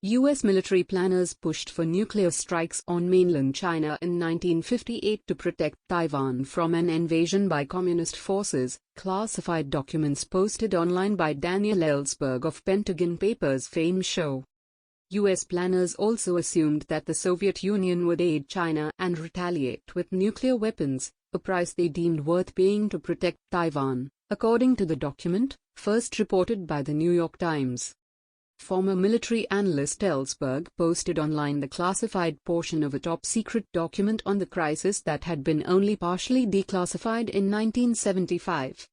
U.S. military planners pushed for nuclear strikes on mainland China in 1958 to protect Taiwan from an invasion by communist forces, classified documents posted online by Daniel Ellsberg of Pentagon Papers fame show. U.S. planners also assumed that the Soviet Union would aid China and retaliate with nuclear weapons, a price they deemed worth paying to protect Taiwan, according to the document, first reported by the New York Times. Former military analyst Ellsberg posted online the classified portion of a top-secret document on the crisis that had been only partially declassified in 1975.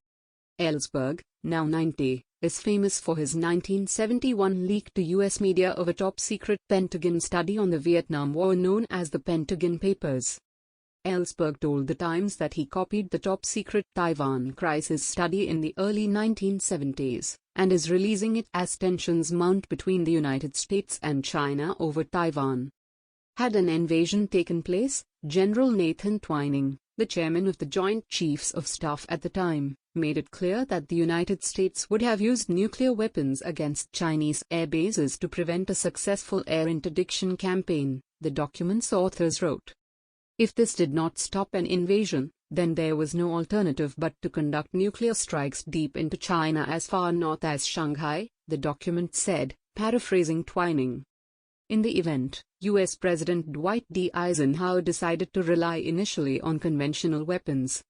Ellsberg, now 90, is famous for his 1971 leak to U.S. media of a top-secret Pentagon study on the Vietnam War known as the Pentagon Papers. Ellsberg told the Times that he copied the top-secret Taiwan crisis study in the early 1970s, and is releasing it as tensions mount between the United States and China over Taiwan. Had an invasion taken place, General Nathan Twining, the chairman of the Joint Chiefs of Staff at the time, made it clear that the United States would have used nuclear weapons against Chinese air bases to prevent a successful air interdiction campaign, the document's authors wrote. If this did not stop an invasion, then there was no alternative but to conduct nuclear strikes deep into China as far north as Shanghai, the document said, paraphrasing Twining. In the event, U.S. President Dwight D. Eisenhower decided to rely initially on conventional weapons.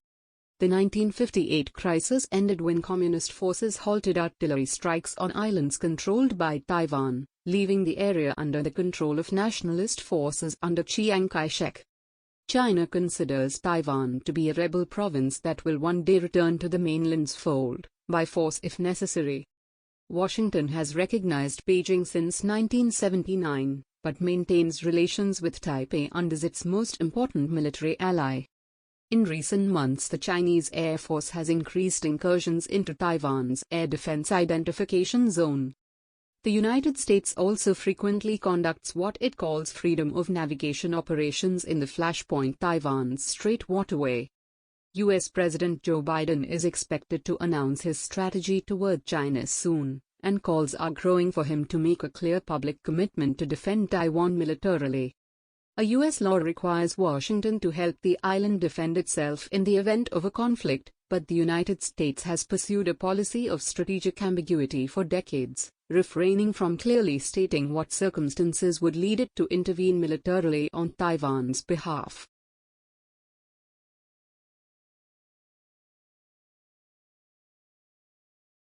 The 1958 crisis ended when communist forces halted artillery strikes on islands controlled by Taiwan, leaving the area under the control of nationalist forces under Chiang Kai-shek. China considers Taiwan to be a rebel province that will one day return to the mainland's fold, by force if necessary. Washington has recognized Beijing since 1979, but maintains relations with Taipei and is its most important military ally. In recent months, the Chinese Air Force has increased incursions into Taiwan's air defense identification zone. The United States also frequently conducts what it calls freedom of navigation operations in the Flashpoint Taiwan's Strait waterway. U.S. President Joe Biden is expected to announce his strategy toward China soon, and calls are growing for him to make a clear public commitment to defend Taiwan militarily. A U.S. law requires Washington to help the island defend itself in the event of a conflict, but the United States has pursued a policy of strategic ambiguity for decades, refraining from clearly stating what circumstances would lead it to intervene militarily on Taiwan's behalf.